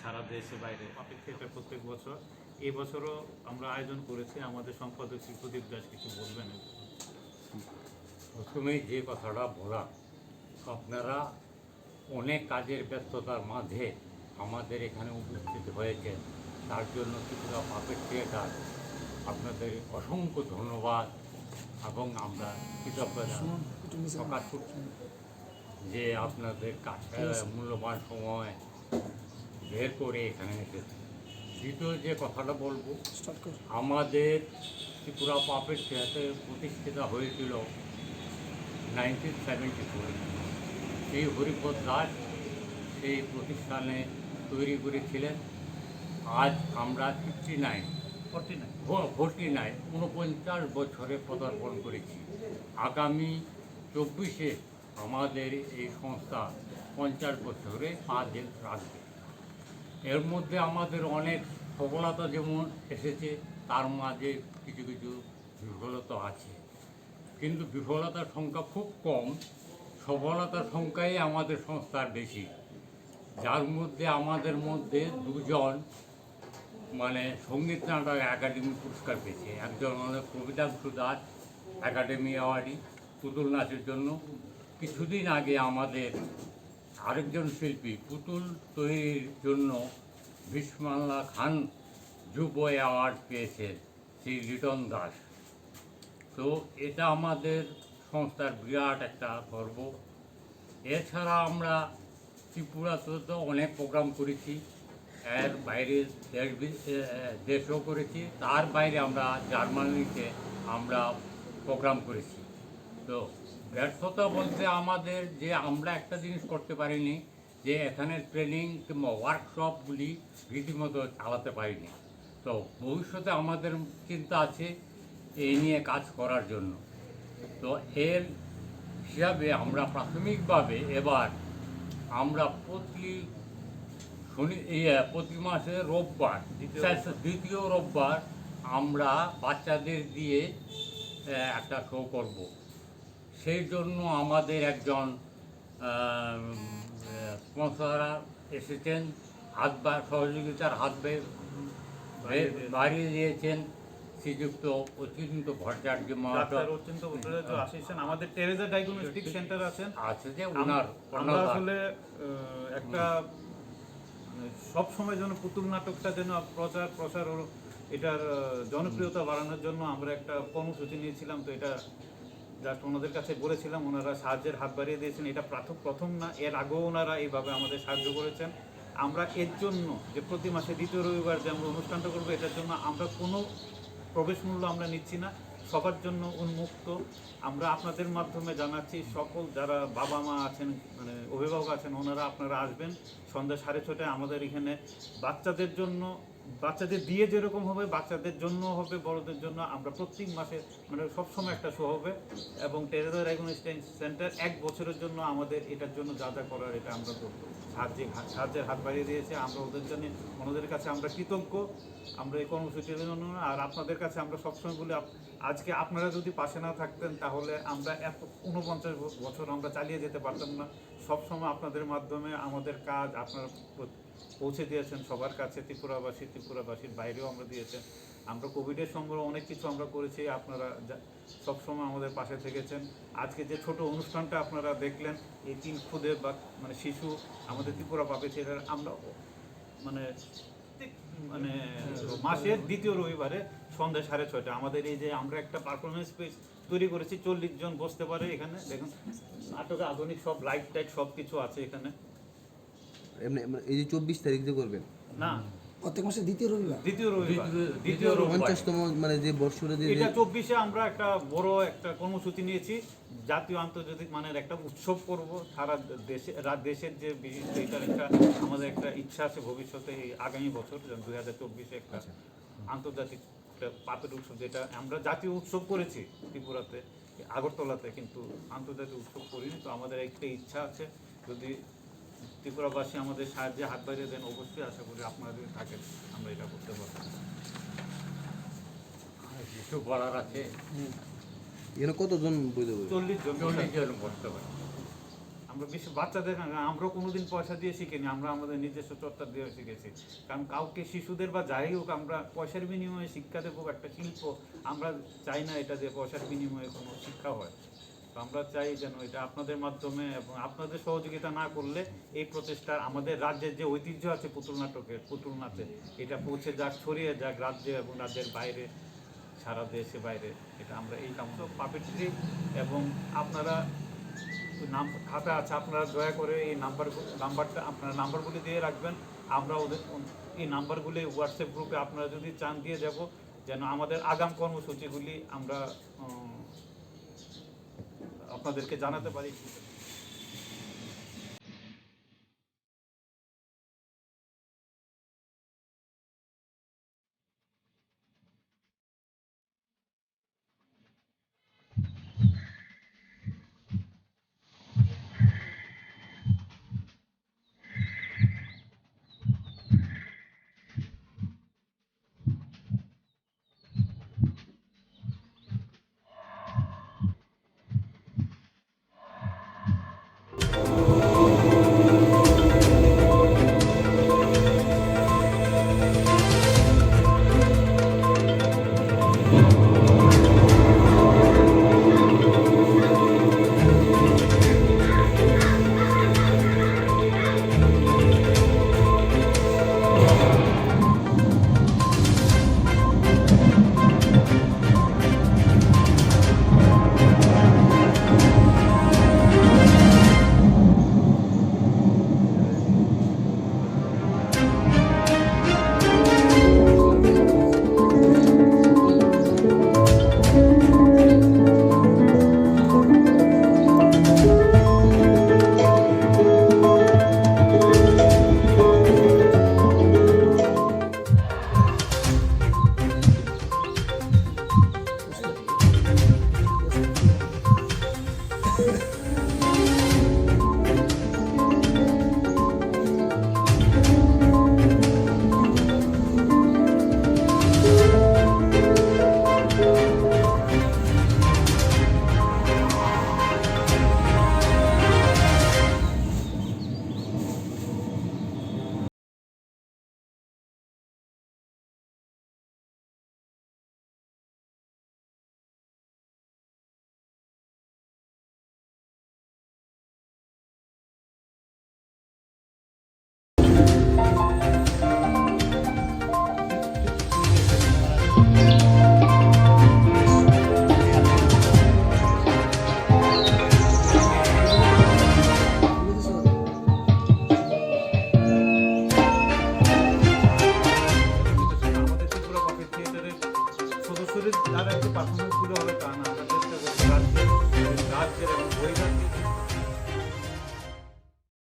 সারা দেশে বাইরে পাপিক থিয়েটার প্রত্যেক বছর। এই বছরও আমরা আয়োজন করেছি। আমাদের সম্পাদক শ্রী প্রদীপ দাস কিছু বলবেন। প্রথমেই যে কথাটা বলা, আপনারা অনেক কাজের ব্যস্ততার মাঝে আমাদের এখানে উপস্থিত হয়েছেন, তার জন্য ত্রিপুরা পাপেট থিয়েটার আপনাদের অসংখ্য ধন্যবাদ এবং আমরা কৃতজ্ঞতা প্রকাশ করছি যে আপনাদের মূল্যবান সময় বের করে এখানে এসেছে। দ্বিতীয় যে কথাটা বলবো, আমাদের ত্রিপুরা পাপেট থিয়েটার প্রতিষ্ঠিত হয়েছিল 1974। সেই হরিপদ দাস সেই প্রতিষ্ঠানে তৈরি করেছিলেন। আজ আমরা 49 বছরে পদার্পণ করেছি। আগামী 24-এ আমাদের এই সংস্থা 50 বছরে পা রাখবে। এর মধ্যে আমাদের অনেক সফলতা যেমন এসেছে, তার মাঝে কিছু কিছু বিফলতা আছে, কিন্তু বিফলতার সংখ্যা খুব কম, সফলতার সংখ্যাই আমাদের সংস্থার বেশি। যার মধ্যে আমাদের মধ্যে দুজন সঙ্গীত নাটক একাডেমি পুরস্কার পেয়েছে। একজন কবিতাংশু দাস একাডেমি অ্যাওয়ার্ডি পুতুল নাচের জন্য। কিছুদিন আগে আমাদের আরেকজন শিল্পী পুতুল তৈরির জন্য বিসমাল্লা খান যুব অ্যাওয়ার্ড পেয়েছেন, শ্রী রিটন দাস। তো এটা আমাদের সংস্থার বিরাট একটা গর্ব। এছাড়া আমরা ত্রিপুরাতে তো অনেক প্রোগ্রাম করেছি, এর বাইরে দেশও করেছি, তার বাইরে আমরা জার্মানিতে আমরা প্রোগ্রাম করেছি। তো ব্যর্থতা বলতে আমাদের যে আমরা একটা জিনিস করতে পারিনি, যে এখানে ট্রেনিং কিংবা ওয়ার্কশপগুলি রীতিমতো চালাতে পারিনি। তো ভবিষ্যতে আমাদের চিন্তা আছে এই নিয়ে কাজ করার জন্য। তো এর হিসাবে আমরা প্রাথমিকভাবে এবার আমরা প্রতি মাসে রোববার, দ্বিতীয় রোববার আমরা বাচ্চাদের দিয়ে একটা শো করব। সেই জন্য আমাদের একজন স্পন্সররা এসেছেন, সহযোগিতার হাত বাড়িয়ে দিয়েছেন শ্রীযুক্ত অচিন্ত ভট্টাচার্য আসেছেন। আমাদের টেরেজা ডায়াগনস্টিক সেন্টার আছেন, যে ওনার আসলে একটা সব সময় যেন পুতুল নাটকটা যেন প্রচার এটার জনপ্রিয়তা বাড়ানোর জন্য আমরা একটা কর্মসূচি নিয়েছিলাম। তো এটা জাস্ট ওনাদের কাছে বলেছিলাম, ওনারা সাহায্যের হাত বাড়িয়ে দিয়েছেন। এটা প্রথম না, এর আগেও ওনারা এইভাবে আমাদের সাহায্য করেছেন। আমরা এর জন্য যে প্রতি মাসে দ্বিতীয় রবিবার যে আমরা অনুষ্ঠানটা করবো, এটার জন্য আমরা কোনো প্রবেশ মূল্য আমরা নিচ্ছি না, সবার জন্য উন্মুক্ত। আমরা আপনাদের মাধ্যমে জানাচ্ছি, সকল যারা বাবা মা আছেন, অভিভাবক আছেন, ওনারা আপনারা আসবেন সন্ধ্যা 6:30টায় আমাদের এখানে। বাচ্চাদের জন্য, বাচ্চাদের দিয়ে যেরকম হবে, বাচ্চাদের জন্য হবে, বড়দের জন্য। আমরা প্রত্যেক মাসে সবসময় একটা শো হবে। এবং টেরেজা ডায়াগনস্টিক সেন্টার 1 বছরের জন্য আমাদের এটার জন্য যা যা করার এটা আমরা করবো। সাহায্যের হাত বাড়িয়ে দিয়েছে, আমরা ওদের জন্য ওনাদের কাছে আমরা কৃতজ্ঞ। আমরা এই কর্মসূচির জন্য আর আপনাদের কাছে আমরা সবসময় বলি, আজকে আপনারা যদি পাশে না থাকতেন তাহলে আমরা 49 বছর আমরা চালিয়ে যেতে পারতাম না। সবসময় আপনাদের মাধ্যমে আমাদের কাজ আপনারা পৌঁছে দিয়েছেন সবার কাছে, ত্রিপুরাবাসীর বাইরেও আমরা দিয়েছেন। আমরা কোভিডের সময় অনেক কিছু আমরা করেছি, আপনারা সবসময় আমাদের পাশে থেকেছেন। আজকে যে ছোট অনুষ্ঠানটা আপনারা দেখলেন, এই 3 খুদে বা শিশু আমাদের ত্রিপুরা পাপেট থিয়েটার, আমরা মাসের দ্বিতীয় রবিবারে সন্ধ্যা 6:30 আমাদের এই যে আমরা একটা পারফরমেন্স স্পেস তৈরি করেছি, 40 জন বসতে পারে এখানে। দেখুন নাটকে আধুনিক সব লাইট টাইট সব কিছু আছে এখানে। এই যে 24 তারিখ যে করবেন না, প্রত্যেক মাসে দ্বিতীয় রবিবার 50তম যে বর্ষরে এটা 24-এ আমরা একটা বড় একটা কর্মসূচি নিয়েছি, জাতীয় আন্তর্জাতিক মানের একটা উৎসব করব সারা দেশের যে বিশিষ্ট। এটা আমাদের একটা ইচ্ছা আছে ভবিষ্যতে, আগামী বছর 2024-এ একটা আন্তর্জাতিক পাপেট উৎসব, যেটা আমরা জাতীয় উৎসব করেছি ত্রিপুরাতে, আগরতলাতে, কিন্তু আন্তর্জাতিক উৎসব করিনি। তো আমাদের একটা ইচ্ছা আছে, যদি ত্রিপুরাবাসী আমাদের সাহায্যে হাত বাড়িয়ে দেন, অবশ্যই আশা করি আপনারা যদি থাকেন আমরা এটা করতে পারবো। কিছু বলার আছে, এখানে কতজন বইতে 40 জন বসতে পারে। আমরা বেশি বাচ্চাদের আমরাও কোনোদিন পয়সা দিয়ে শিখিনি, আমরা আমাদের নিজস্ব চর্চা দিয়ে শিখেছি। কারণ কাউকে শিশুদের বা যাই হোক আমরা পয়সার বিনিময়ে শিক্ষা দেবো, একটা শিল্প, আমরা চাই না এটা যে পয়সার বিনিময়ে কোনো শিক্ষা হয়। তো আমরা চাই যেন এটা আপনাদের মাধ্যমে এবং আপনাদের সহযোগিতা না করলে এই প্রচেষ্টা আমাদের রাজ্যের যে ঐতিহ্য আছে পুতুল নাটকের, পুতুল নাচে, এটা পৌঁছে যাক, ছড়িয়ে যাক রাজ্যে এবং রাজ্যের বাইরে, সারা দেশে বাইরে। এটা আমরা এই কামনা পাপেট্রি। এবং আপনারা নাম খাতা আছে, আপনারা দয়া করে এই নাম্বারটা আপনারা নাম্বারগুলি দিয়ে রাখবেন। আমরা ওদের এই নাম্বারগুলি হোয়াটসঅ্যাপ গ্রুপে আপনারা যদি চান দিয়ে যাব, যেন আমাদের আগাম কর্মসূচিগুলি আমরা আপনাদেরকে জানাতে পারি।